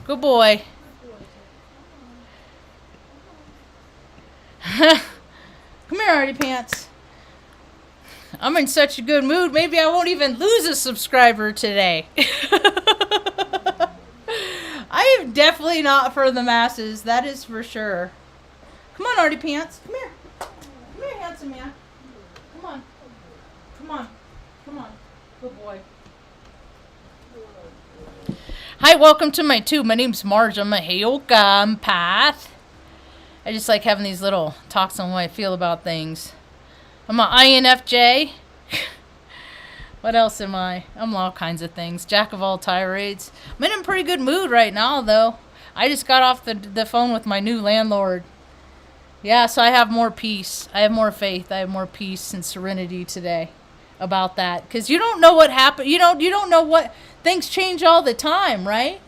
Good boy. Come here, Artie Pants. I'm in such a good mood, maybe I won't even lose a subscriber today. I am definitely not for the masses, that is for sure. Come on, Artie Pants. Come here. Come here, handsome man. Come on. Come on. Come on. Good boy. Hi, welcome to my tube. My name's Marge. I'm a Heyoka empath. I just like having these little talks on what I feel about things. I'm an INFJ. What else am I? I'm all kinds of things. Jack of all tirades. I'm in a pretty good mood right now, though. I just got off the phone with my new landlord. Yeah, so I have more peace. I have more faith. I have more peace and serenity today about that. Because you don't know what happened. You don't know what... Things change all the time, right?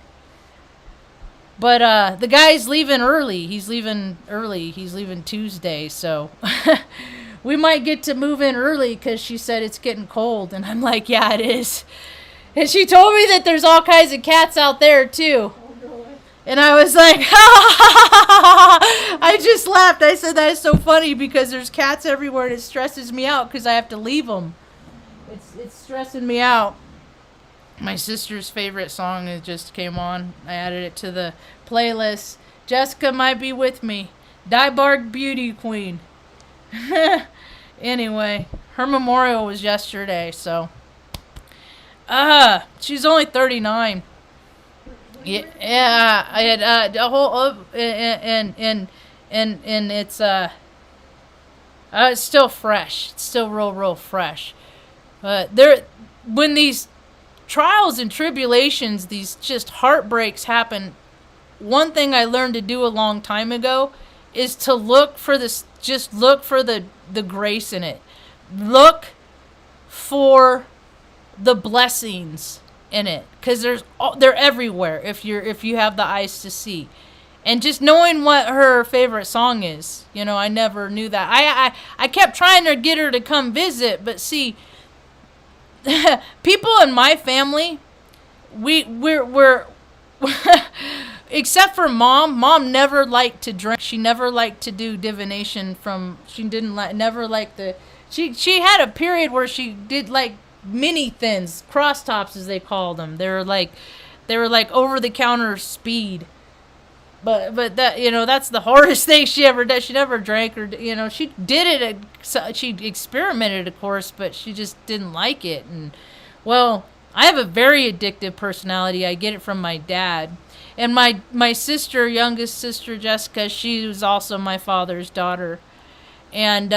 But the guy's leaving early. He's leaving early. He's leaving Tuesday, so... We might get to move in early because she said it's getting cold. And I'm like, yeah, it is. And she told me that there's all kinds of cats out there, too. And I was like, I just laughed. I said, that is so funny because there's cats everywhere and it stresses me out because I have to leave them. It's stressing me out. My sister's favorite song it just came on. I added it to the playlist. Jessica might be with me. Diebark Beauty Queen. Anyway, her memorial was yesterday, so she's only 39. Yeah, I had a whole and it's still fresh. It's still real fresh. But when these trials and tribulations, these just heartbreaks happen, one thing I learned to do a long time ago is to look for this. Just look for the grace in it. Look for the blessings in it, because they're everywhere if you have the eyes to see. And just knowing what her favorite song is, I never knew that. I kept trying to get her to come visit, but see, people in my family, we're except for mom never liked to drink. She never liked to do divination she had a period where she did like mini thins, cross tops as they called them. They were like over the counter speed. But that, that's the hardest thing she ever did. She never drank or, she did it. She experimented, of course, but she just didn't like it. And well, I have a very addictive personality. I get it from my dad. And my sister, youngest sister, Jessica, she was also my father's daughter. And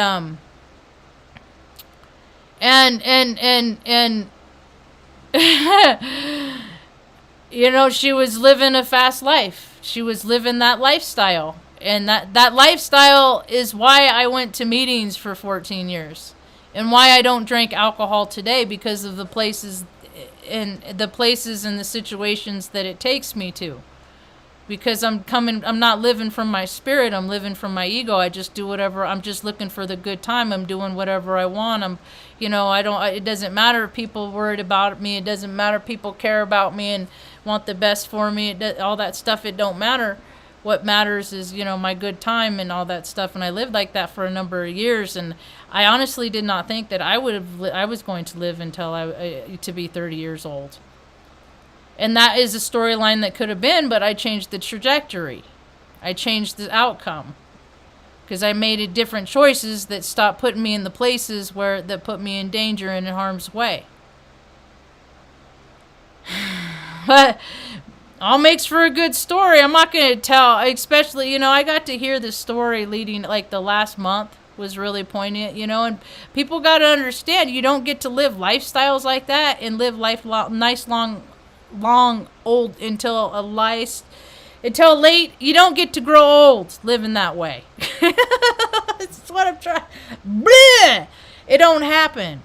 she was living a fast life. She was living that lifestyle. And that lifestyle is why I went to meetings for 14 years. And why I don't drink alcohol today, because of the places and the situations that it takes me to. Because I'm not living from my spirit, I'm living from my ego. I just do whatever, I'm just looking for the good time. I'm doing whatever I want. It doesn't matter if people worried about me. It doesn't matter if people care about me and want the best for me. All that stuff, it don't matter. What matters is, my good time and all that stuff. And I lived like that for a number of years. And I honestly did not think that I was going to live until to be 30 years old. And that is a storyline that could have been, but I changed the trajectory. I changed the outcome. Because I made different choices that stopped putting me in the places that put me in danger and in harm's way. But all makes for a good story. I'm not going to tell, especially, I got to hear the story leading, like the last month was really poignant, and people got to understand, you don't get to live lifestyles like that and live nice, long, old until late. You don't get to grow old living that way. That's what I'm trying. Bleh! It don't happen.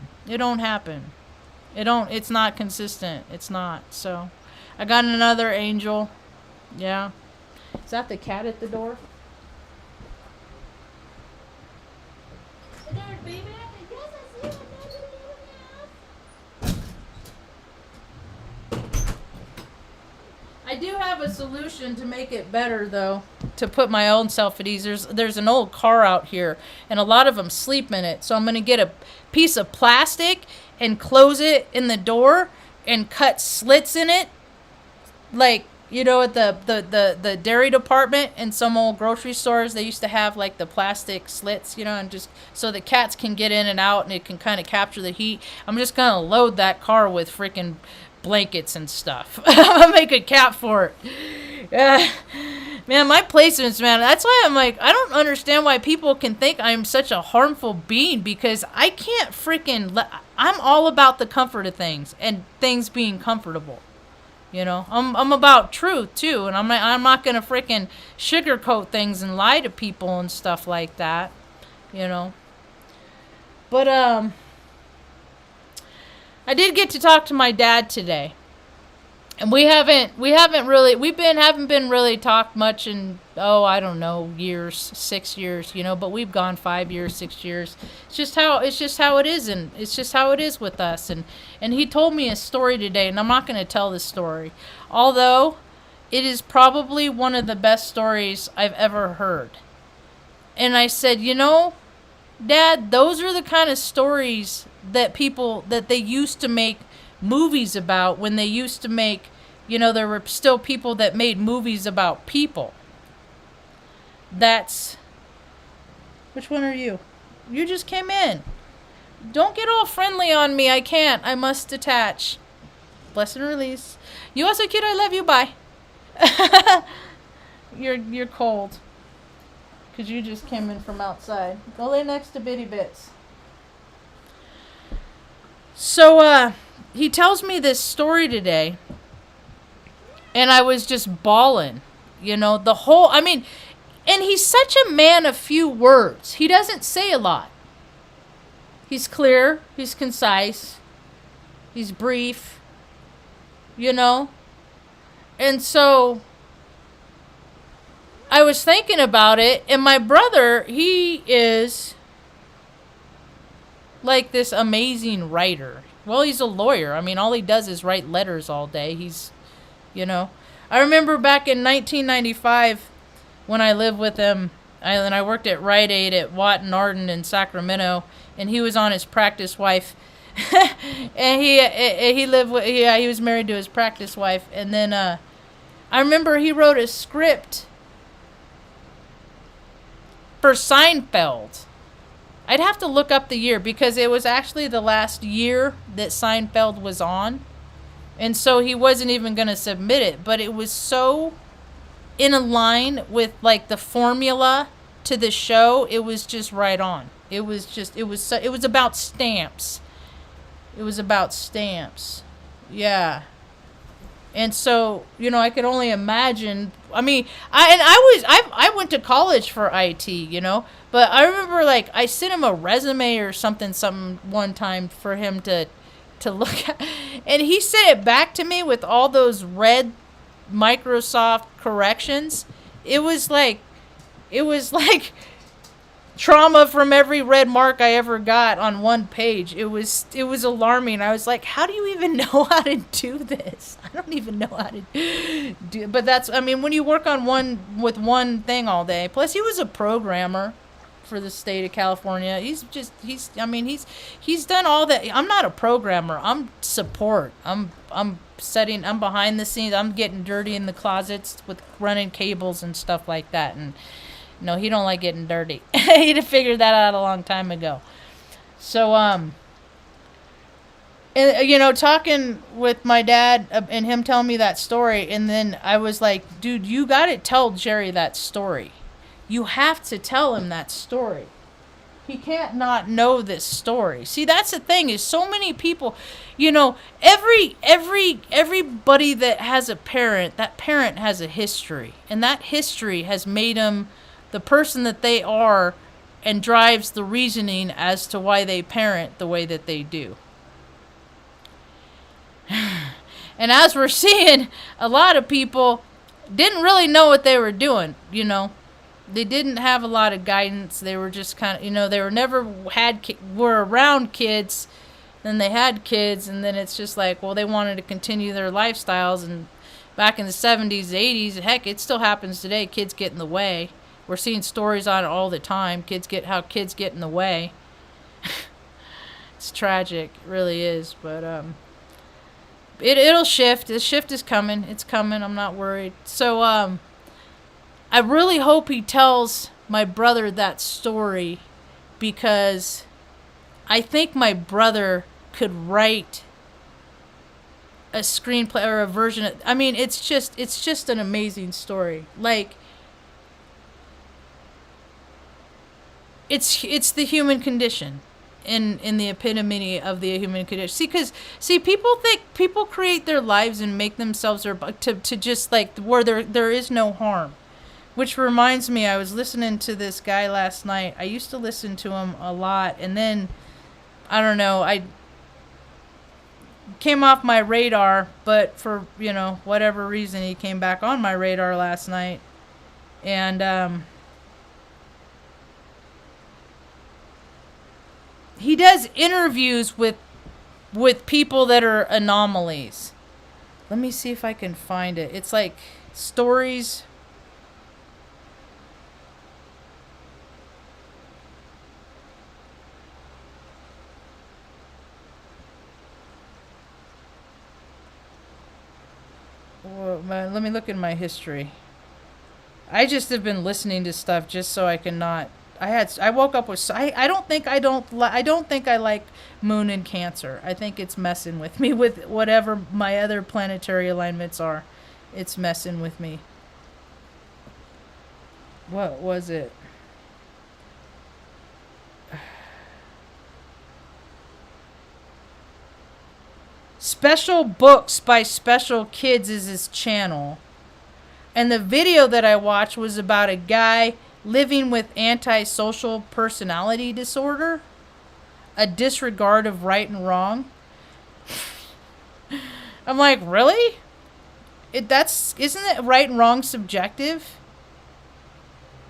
It's not consistent. It's not. So I got another angel. Yeah. Is that the cat at the door? Baby, yes, I see I do have a solution to make it better, though, to put my own self at ease. There's an old car out here, and a lot of them sleep in it. So I'm going to get a piece of plastic and close it in the door and cut slits in it, like, you know, at the dairy department in some old grocery stores, they used to have like the plastic slits, you know, and just so the cats can get in and out and it can kind of capture the heat. I'm just going to load that car with freaking blankets and stuff. I'm gonna make a cap for it. Man, my placements, man, that's why I'm like, I don't understand why people can think I'm such a harmful being, because I can't freaking I'm all about the comfort of things and things being comfortable. You know, I'm about truth too, and I'm not gonna freaking sugarcoat things and lie to people and stuff like that. You know. But I did get to talk to my dad today, and we haven't been really talked much in, I don't know, 6 years, you know, but we've gone 5 years, 6 years. It's just how it is, and it's just how it is with us. And he told me a story today, and I'm not going to tell this story, although it is probably one of the best stories I've ever heard. And I said, you know, Dad, those are the kind of stories that they used to make movies about when they used to make, you know, there were still people that made movies about people. Which one are you? You just came in. Don't get all friendly on me. I can't. I must detach. Bless and release. You also cute. I love you. Bye. You're cold. Because you just came in from outside. Go lay next to Bitty Bits. So, he tells me this story today, and I was just bawling, you know, and he's such a man of few words. He doesn't say a lot. He's clear, he's concise, he's brief, you know, and so I was thinking about it, and my brother, he is like this amazing writer. Well, he's a lawyer. I mean, all he does is write letters all day. He's, you know. I remember back in 1995 when I lived with him, and I worked at Rite Aid at Watt and Arden in Sacramento, and he was on his practice wife. And he was married to his practice wife. And then I remember he wrote a script for Seinfeld. I'd have to look up the year, because it was actually the last year that Seinfeld was on. And so he wasn't even going to submit it. But it was so in a line with like the formula to the show. It was just right on. It was about stamps. It was about stamps. Yeah. And so, you know, I could only imagine. I mean, I went to college for IT, you know, but I remember like I sent him a resume or something one time for him to look at, and he sent it back to me with all those red Microsoft corrections. It was like trauma from every red mark I ever got on one page. It was alarming. I was like, how do you even know how to do this? I don't even know how to do it. But that's, I mean, when you work on one thing all day. Plus he was a programmer for the state of California. He's done all that. I'm not a programmer. I'm support. I'm behind the scenes. I'm getting dirty in the closets with running cables and stuff like that. And no, he don't like getting dirty. He'd have figured that out a long time ago. So, and, you know, talking with my dad and him telling me that story, and then I was like, dude, you got to tell Jerry that story. You have to tell him that story. He can't not know this story. See, that's the thing, is so many people, you know, everybody that has a parent, that parent has a history, and that history has made them the person that they are, and drives the reasoning as to why they parent the way that they do. And as we're seeing, a lot of people didn't really know what they were doing, you know. They didn't have a lot of guidance. They were just kind of, you know, they were around kids, then they had kids, and then it's just like, well, they wanted to continue their lifestyles, and back in the 70s, 80s. Heck, it still happens today. Kids get in the way. We're seeing stories on it all the time. How kids get in the way. It's tragic. It really is. But it'll shift. The shift is coming. It's coming. I'm not worried. So I really hope he tells my brother that story, because I think my brother could write a screenplay or a version of, I mean, it's just an amazing story. Like, it's the human condition in the epitome of the human condition. See, people create their lives and make themselves to just like where there is no harm. Which reminds me, I was listening to this guy last night. I used to listen to him a lot, and then I don't know, I came off my radar, but for, whatever reason, he came back on my radar last night. And he does interviews with people that are anomalies. Let me see if I can find it. It's like stories. Let me look in my history. I just have been listening to stuff just so I can not. I woke up with. I don't think I like Moon and Cancer. I think it's messing with me with whatever my other planetary alignments are. It's messing with me. What was it? Special Books by Special Kids is his channel. And the video that I watched was about a guy living with antisocial personality disorder, a disregard of right and wrong. I'm like, really? Isn't it right and wrong subjective?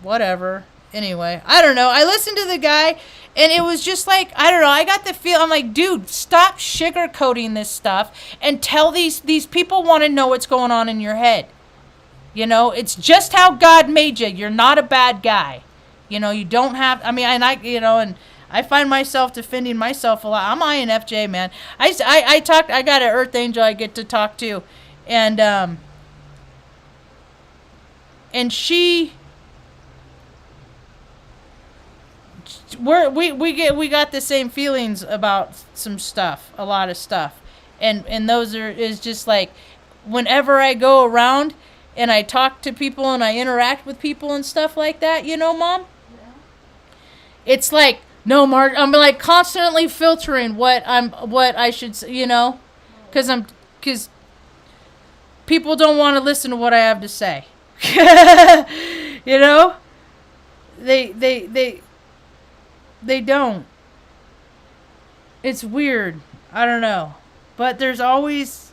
Whatever. Anyway, I don't know. I listened to the guy, and it was just like, I don't know. I got the feel. I'm like, dude, stop sugarcoating this stuff and tell these people want to know what's going on in your head. It's just how God made you. You're not a bad guy. You don't have. I mean, and I find myself defending myself a lot. I'm INFJ, man. I got an Earth Angel I get to talk to, and she. We got the same feelings about some stuff, a lot of stuff, and those is just like, whenever I go around and I talk to people and I interact with people and stuff like that, Mom. Yeah. It's like, no, Marge, I'm like constantly filtering what I should say, because people don't want to listen to what I have to say. They don't. It's weird. I don't know. But there's always...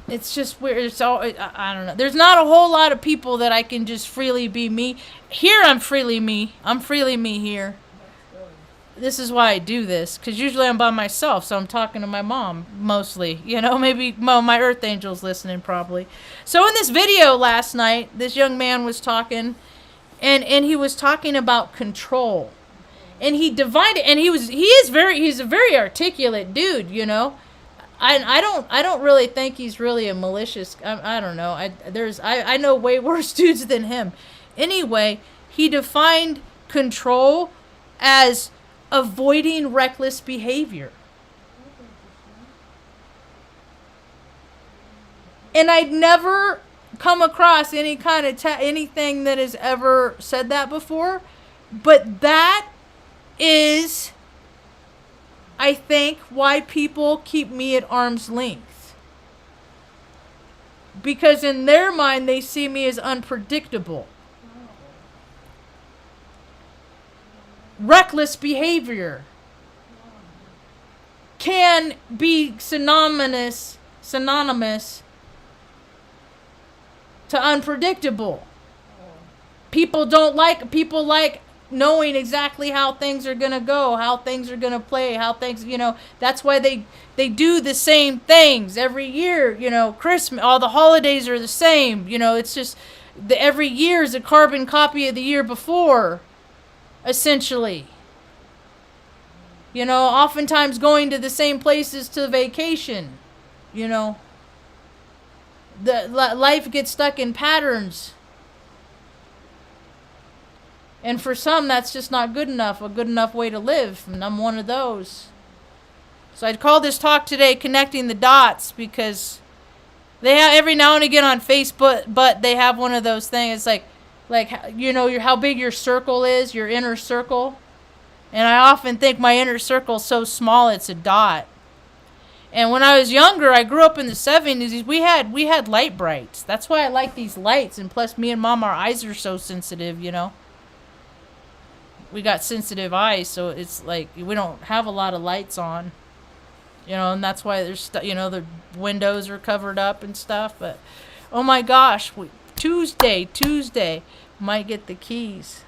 It's just weird. I don't know. There's not a whole lot of people that I can just freely be me. Here I'm freely me. I'm freely me here. This is why I do this. Because usually I'm by myself. So I'm talking to my mom mostly. Maybe my Earth Angel's listening probably. So in this video last night, this young man was talking... And he was talking about control, and he divided, and he's a very articulate dude, I don't really think he's really a malicious. I don't know. I know way worse dudes than him. Anyway, he defined control as avoiding reckless behavior. And I'd never come across any kind of anything that has ever said that before, but that is, I think, why people keep me at arm's length, because in their mind they see me as unpredictable. Reckless behavior can be synonymous to unpredictable. People like knowing exactly how things are going to go, how things are going to play, how things, that's why they do the same things every year. Christmas, all the holidays are the same. It's just every year is a carbon copy of the year before, essentially. Oftentimes going to the same places to vacation. The life gets stuck in patterns. And for some, that's just not good enough, a good enough way to live. And I'm one of those. So I'd call this talk today Connecting the Dots, because they have every now and again on Facebook, but they have one of those things. It's like how big your circle is, your inner circle. And I often think my inner circle's so small it's a dot. And when I was younger, I grew up in the 70s. We had light brights. That's why I like these lights. And plus, me and Mom, our eyes are so sensitive. We got sensitive eyes, so it's like we don't have a lot of lights on. And that's why there's the windows are covered up and stuff. But oh my gosh, Tuesday might get the keys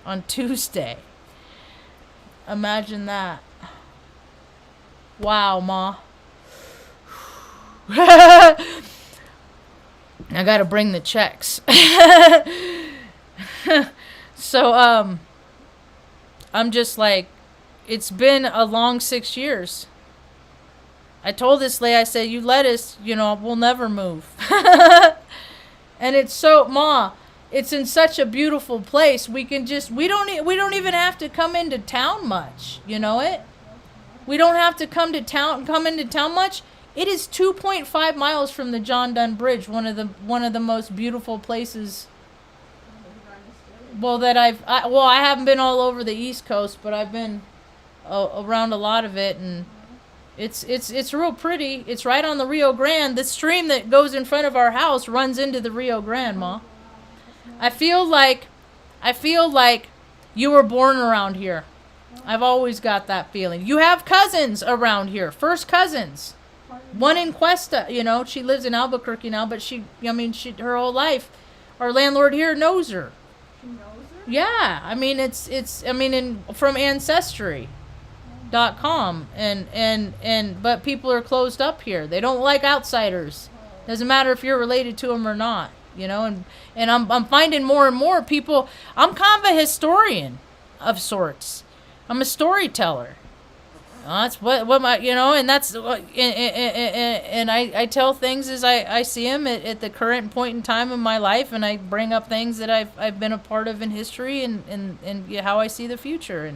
on Tuesday. Imagine that. Wow, Ma. I gotta bring the checks. So, I'm just like, it's been a long 6 years. I told this lady, I said, you let us, we'll never move. And it's so, Ma, it's in such a beautiful place. We don't even have to come into town much. You know it? We don't have to come into town much. It is 2.5 miles from the John Dunn Bridge, one of the most beautiful places. Well, that I haven't been all over the East Coast, but I've been around a lot of it, and it's real pretty. It's right on the Rio Grande. The stream that goes in front of our house runs into the Rio Grande, Ma. I feel like you were born around here. I've always got that feeling. You have cousins around here, first cousins. One in Cuesta, she lives in Albuquerque now, but she her whole life, our landlord here knows her. She knows her? Yeah, from Ancestry.com, but people are closed up here. They don't like outsiders. Doesn't matter if you're related to them or not, and I'm finding more and more people. I'm kind of a historian of sorts. I'm a storyteller. That's what my, and that's, and I tell things as I see them at the current point in time in my life, and I bring up things that I've been a part of in history and how I see the future.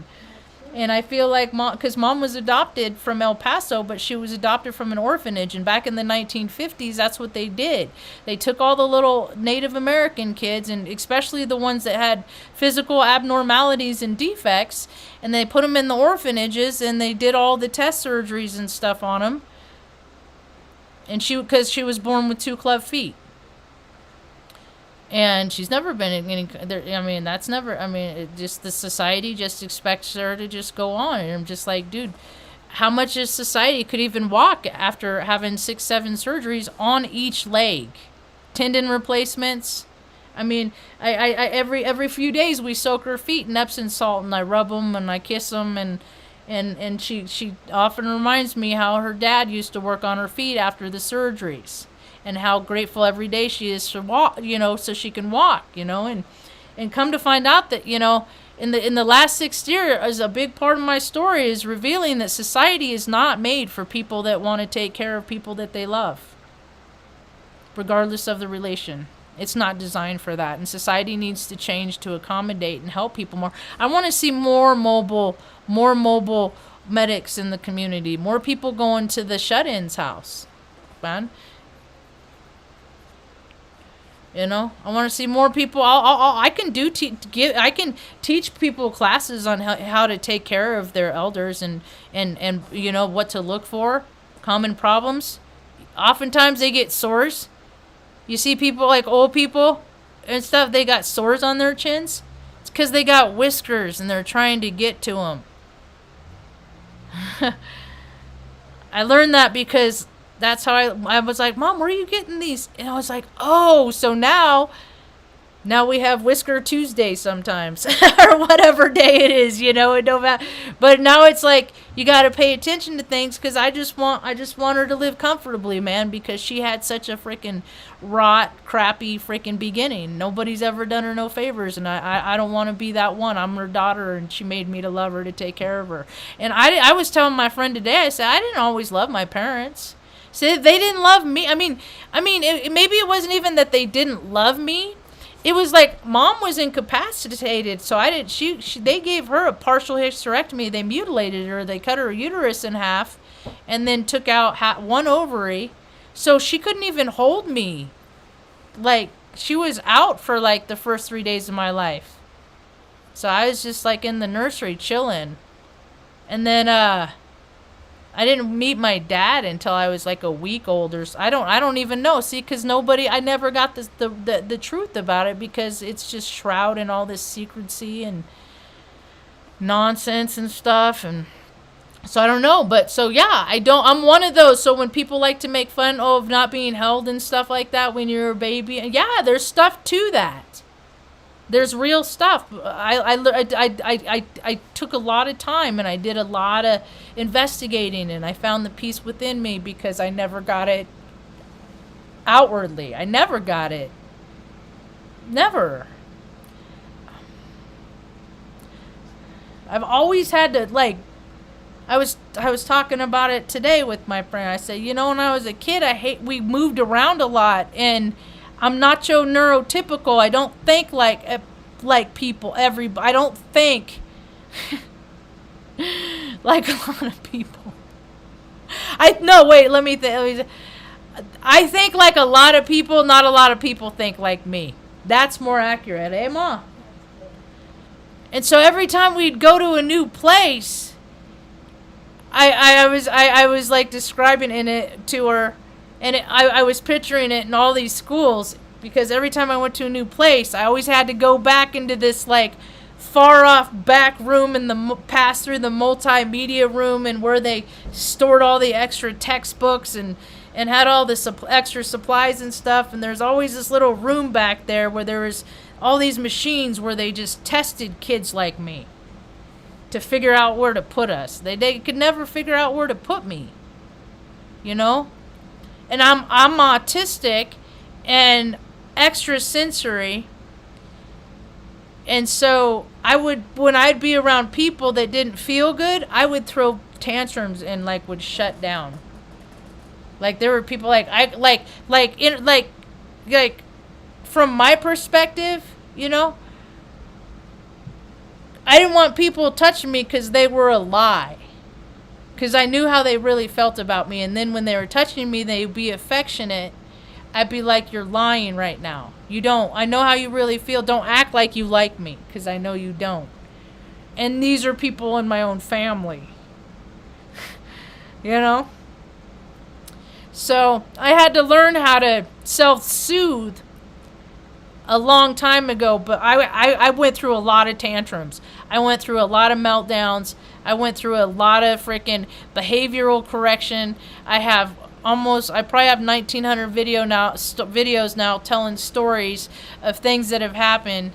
And I feel like because Mom was adopted from El Paso, but she was adopted from an orphanage. And back in the 1950s, that's what they did. They took all the little Native American kids, and especially the ones that had physical abnormalities and defects, and they put them in the orphanages, and they did all the test surgeries and stuff on them. And because she was born with 2 club feet. And she's never been in any, just the society just expects her to just go on. And I'm just like, dude, how much is society could even walk after having 6-7 surgeries on each leg? Tendon replacements. I every few days we soak her feet in Epsom salt, and I rub them and I kiss them, and she often reminds me how her dad used to work on her feet after the surgeries. And how grateful every day she is to walk, so she can walk, and come to find out that, in the last 6 years, a big part of my story is revealing that society is not made for people that want to take care of people that they love, regardless of the relation. It's not designed for that, and society needs to change to accommodate and help people more. I want to see more mobile medics in the community, more people going to the shut-ins house, man. I want to see more people. I can teach people classes on how to take care of their elders and what to look for, common problems. Oftentimes they get sores. You see people like old people and stuff. They got sores on their chins. It's because they got whiskers and they're trying to get to them. I learned that because that's how I was like, Mom, where are you getting these? And I was like, oh, so now Now we have Whisker Tuesday sometimes, or whatever day it is, you know. It don't matter. But now it's like you got to pay attention to things because I just want her to live comfortably, man. Because she had such a freaking rot, crappy freaking beginning. Nobody's ever done her no favors, and I don't want to be that one. I'm her daughter, and she made me to love her, to take care of her. And I was telling my friend today, I said I didn't always love my parents. So they didn't love me. I mean, maybe it wasn't even that they didn't love me. It was like mom was incapacitated, so they gave her a partial hysterectomy. They mutilated her. They cut her uterus in half, and then took out one ovary, so she couldn't even hold me. Like she was out for like the first 3 days of my life. So I was just like in the nursery chilling, and then I didn't meet my dad until I was like a week older. So I don't even know. See, because I never got the truth about it because it's just shrouded in all this secrecy and nonsense and stuff. And so I don't know. But so yeah, I'm one of those. So when people like to make fun of not being held and stuff like that when you're a baby, yeah, there's stuff to that. There's real stuff. I took a lot of time and I did a lot of investigating, and I found the peace within me because I never got it outwardly. I never got it. Never. I've always had to, like, I was talking about it today with my friend. I said, you know, when I was a kid, we moved around a lot, and I'm not neurotypical. I don't think like people. I don't think like a lot of people. Let me think. I think like a lot of people. Not a lot of people think like me. That's more accurate, eh, Ma? And so every time we'd go to a new place, I was like describing it to her. And I was picturing it in all these schools because every time I went to a new place, I always had to go back into this like far off back room and pass through the multimedia room and where they stored all the extra textbooks and had all the extra supplies and stuff. And there's always this little room back there where there was all these machines where they just tested kids like me to figure out where to put us. They could never figure out where to put me, you know? And I'm autistic and extrasensory. And so when I'd be around people that didn't feel good, I would throw tantrums and like would shut down. Like there were people from my perspective, you know, I didn't want people touching me because they were a lie. Because I knew how they really felt about me. And then when they were touching me, they'd be affectionate. I'd be like, you're lying right now. You don't. I know how you really feel. Don't act like you like me. Because I know you don't. And these are people in my own family. You know? So I had to learn how to self-soothe a long time ago. But I went through a lot of tantrums. I went through a lot of meltdowns. I went through a lot of freaking behavioral correction. I probably have 1,900 videos now telling stories of things that have happened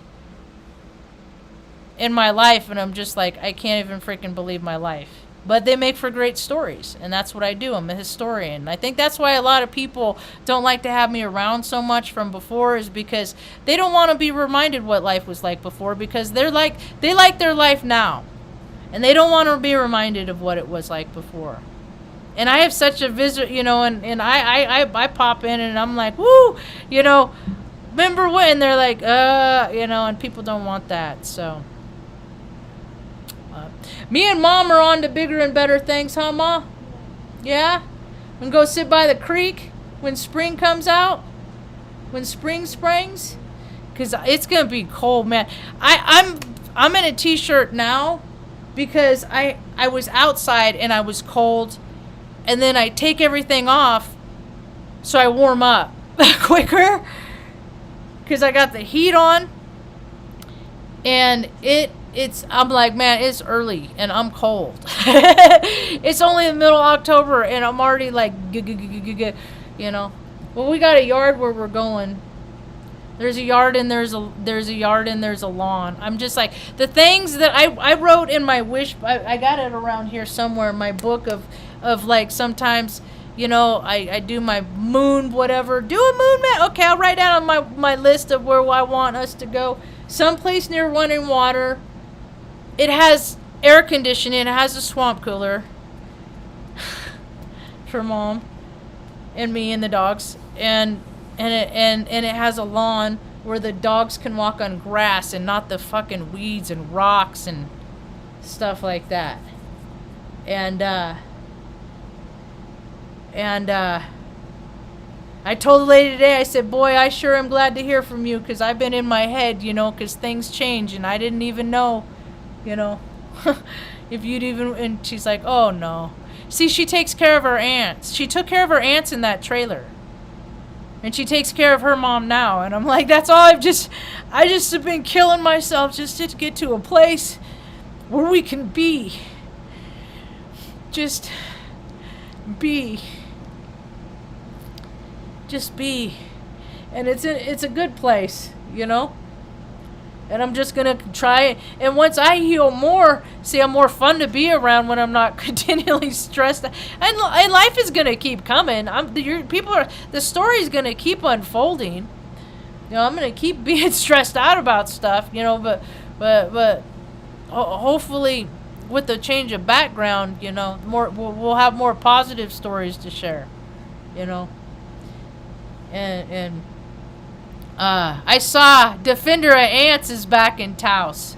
in my life, and I'm just like, I can't even freaking believe my life. But they make for great stories, and that's what I do. I'm a historian. I think that's why a lot of people don't like to have me around so much from before, is because they don't want to be reminded what life was like before, because they like their life now. And they don't want to be reminded of what it was like before. And I have such a visit, you know, and I pop in and I'm like, woo, you know, remember when? And they're like, you know, and people don't want that. So, me and Mom are on to bigger and better things, huh, Ma? Yeah? We can go sit by the creek when spring comes out? When spring springs? Because it's going to be cold, man. I'm in a t-shirt now. Because I was outside and I was cold, and then I take everything off so I warm up quicker because I got the heat on, and I'm like, man, it's early and I'm cold. It's only the middle of October and I'm already like, you know. Well, we got a yard where we're going. There's a yard and there's a yard and there's a lawn. I'm just like, the things that I wrote in my wish, I got it around here somewhere in my book of like, sometimes, you know, I do my moon, whatever. Do a moon map. Okay, I'll write down on my list of where I want us to go. Someplace near running water. It has air conditioning. It has a swamp cooler for Mom and me and the dogs. And it has a lawn where the dogs can walk on grass and not the fucking weeds and rocks and stuff like that. And I told the lady today, I said, boy, I sure am glad to hear from you, because I've been in my head, you know, because things change, and I didn't even know, you know, if you'd even, and she's like, oh, no. See, she takes care of her aunts. She took care of her aunts in that trailer. And she takes care of her mom now. And I'm like, that's all I just have been killing myself just to get to a place where we can be. Just be. Just be. And it's a good place, you know? And I'm just going to try it. And once I heal more, see, I'm more fun to be around when I'm not continually stressed. And life is going to keep coming. The story's going to keep unfolding. You know, I'm going to keep being stressed out about stuff, you know, but hopefully with the change of background, you know, we'll have more positive stories to share, you know. And I saw Defender of Ants is back in Taos.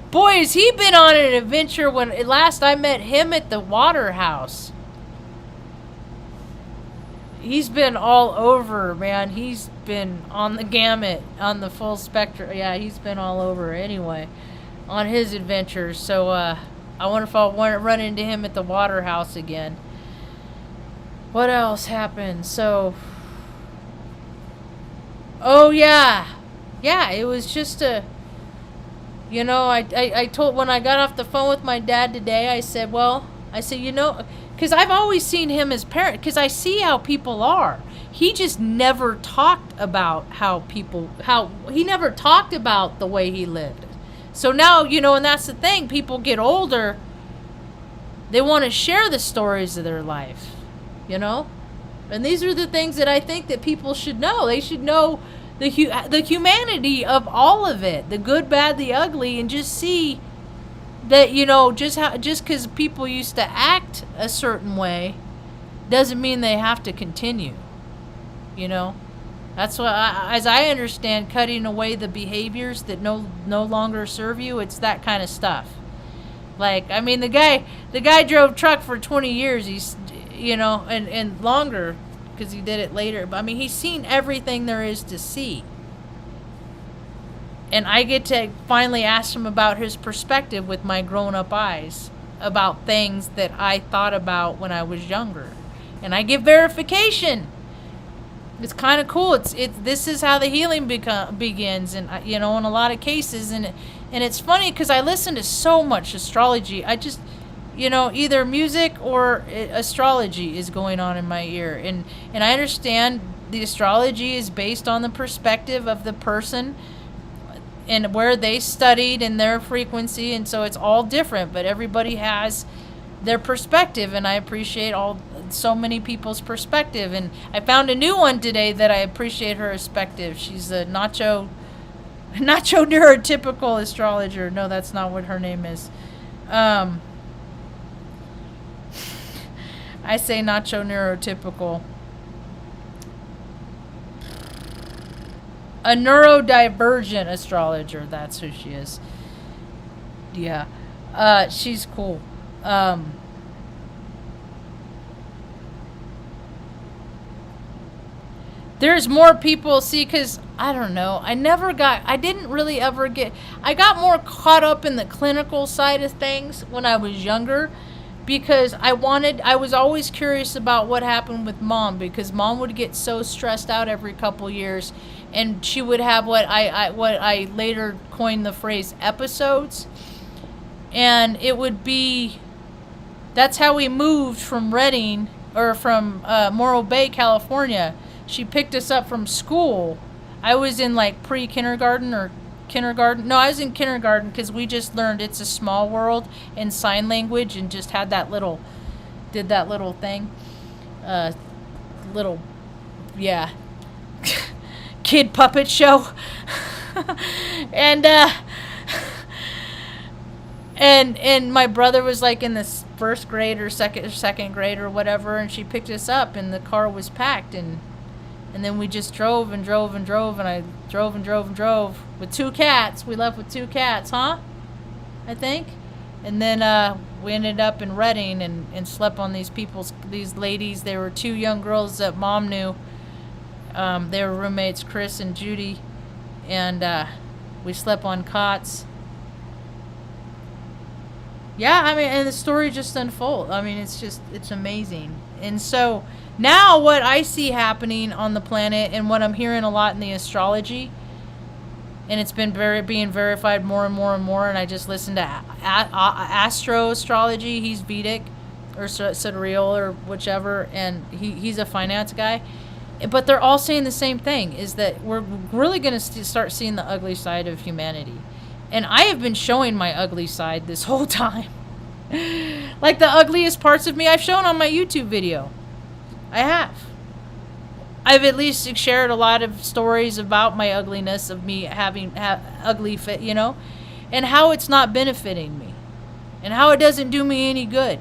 Boy, has he been on an adventure. When last I met him at the water house. He's been all over, man. He's been on the gamut, on the full spectrum. Yeah, he's been all over anyway on his adventures. So I wonder if I'll run into him at the water house again. What else happened? So... Oh, yeah. Yeah, it was just you know, I told, when I got off the phone with my dad today, I said, you know, because I've always seen him as parent, because I see how people are. He just never talked about he never talked about the way he lived. So now, you know, and that's the thing, people get older, they want to share the stories of their life, you know? And these are the things that I think that people should know. They should know the humanity of all of it, the good, bad, the ugly, and just see that, you know, just because people used to act a certain way doesn't mean they have to continue. You know, that's what, as I understand, cutting away the behaviors that no longer serve you. It's that kind of stuff. Like, I mean, the guy drove truck for 20 years. He's, you know, and longer, because he did it later. But I mean, he's seen everything there is to see. And I get to finally ask him about his perspective with my grown-up eyes about things that I thought about when I was younger. And I get verification. It's kind of cool. This is how the healing begins, and you know, in a lot of cases, and it's funny because I listen to so much astrology. I just, you know, either music or astrology is going on in my ear, and I understand the astrology is based on the perspective of the person and where they studied and their frequency, and so it's all different, but everybody has their perspective, and I appreciate so many people's perspective. And I found a new one today that I appreciate her perspective. She's a nacho neurotypical astrologer. No, that's not what her name is. I say nacho neurotypical. A neurodivergent astrologer, that's who she is. Yeah. She's cool. There's more people, see, because I don't know, I got more caught up in the clinical side of things when I was younger, because I was always curious about what happened with Mom, because Mom would get so stressed out every couple years, and she would have what I later coined the phrase episodes, and it would be, that's how we moved from Morro Bay, California. She picked us up from school I was in like pre-kindergarten or kindergarten. No, I was in kindergarten because we just learned It's a Small World in sign language and just had did that little thing. Little, yeah, kid puppet show. and and my brother was like in this first grade or second grade or whatever, and she picked us up and the car was packed, and then we just drove and drove and drove, and I drove and drove and drove with 2 cats. We left with 2 cats, huh? I think. And then we ended up in Reading and slept on these ladies. They were 2 young girls that Mom knew. They were roommates, Chris and Judy, and we slept on cots. Yeah, I mean, and the story just unfolds. I mean, it's amazing. And so now what I see happening on the planet, and what I'm hearing a lot in the astrology, and it's been being verified more and more and more, and I just listened to astro astrology. He's Vedic or sidereal or whichever, and he's a finance guy. But they're all saying the same thing, is that we're really going to start seeing the ugly side of humanity. And I have been showing my ugly side this whole time. Like the ugliest parts of me I've shown on my YouTube video. I have. I've at least shared a lot of stories about my ugliness, of me having ugly fit, and how it's not benefiting me, and how it doesn't do me any good,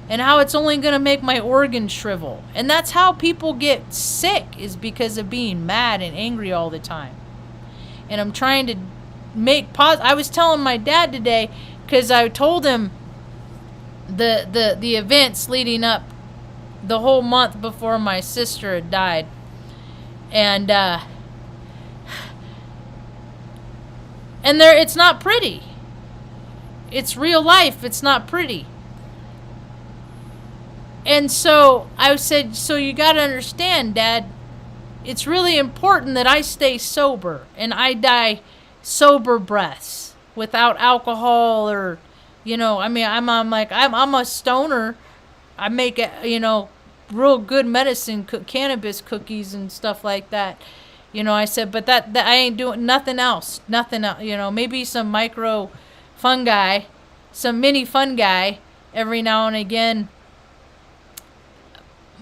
and how it's only going to make my organs shrivel. And that's how people get sick, is because of being mad and angry all the time. And I'm trying to I was telling my dad today, because I told him the events leading up the whole month before my sister had died. And it's not pretty. It's real life. It's not pretty. And so I said, so you got to understand, Dad, it's really important that I stay sober and I die sober breaths without alcohol, or I mean, I'm a stoner. I make real good medicine, cannabis cookies and stuff like that. I said, but that I ain't doing nothing else, maybe some micro fungi, some mini fungi every now and again.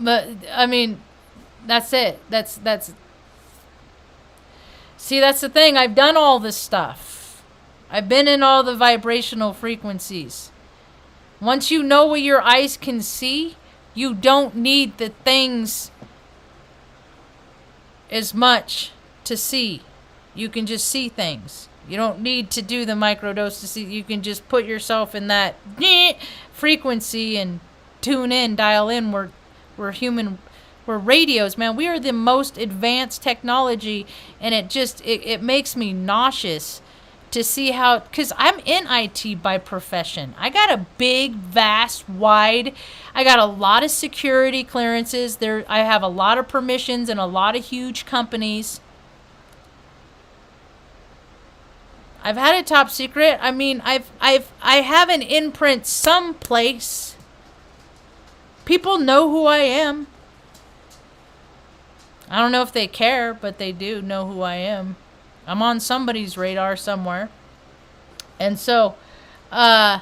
But I mean, that's it. See, that's the thing. I've done all this stuff. I've been in all the vibrational frequencies. Once you know what your eyes can see, you don't need the things as much to see. You can just see things. You don't need to do the microdose to see. You can just put yourself in that frequency and tune in, dial in. We're radios, man. We are the most advanced technology, and it makes me nauseous to see how, because I'm in IT by profession. I got a big, vast, wide, I got a lot of security clearances. I have a lot of permissions and a lot of huge companies. I've had a top secret. I mean, I have an imprint someplace. People know who I am. I don't know if they care, but they do know who I am. I'm on somebody's radar somewhere. And so, oh,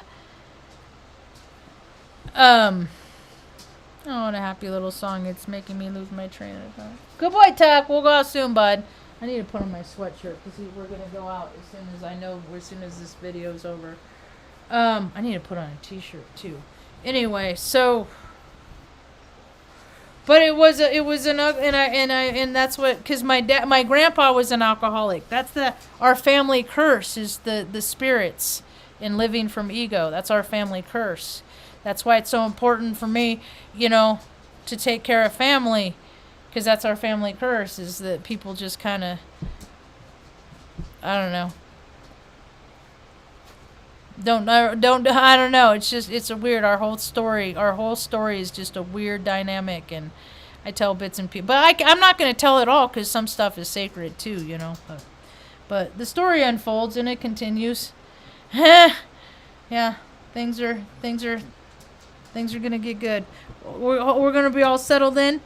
what a happy little song. It's making me lose my train of thought. Good boy, Tuck. We'll go out soon, bud. I need to put on my sweatshirt because we're going to go out as soon as this video's over. I need to put on a t-shirt too. Anyway, so... But it was and that's what, because my grandpa was an alcoholic. That's our family curse, is the spirits and living from ego. That's our family curse. That's why it's so important for me, to take care of family, because that's our family curse, is that people just kind of, I don't know. I don't know. It's a weird, our whole story is just a weird dynamic, and I tell bits and pieces, but I'm not going to tell it all, because some stuff is sacred too, but the story unfolds and it continues. Yeah, things are going to get good. We're going to be all settled in.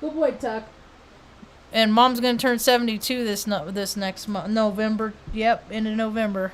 Good boy, Tuck. And Mom's gonna turn 72 this next month, November. Yep, end of November.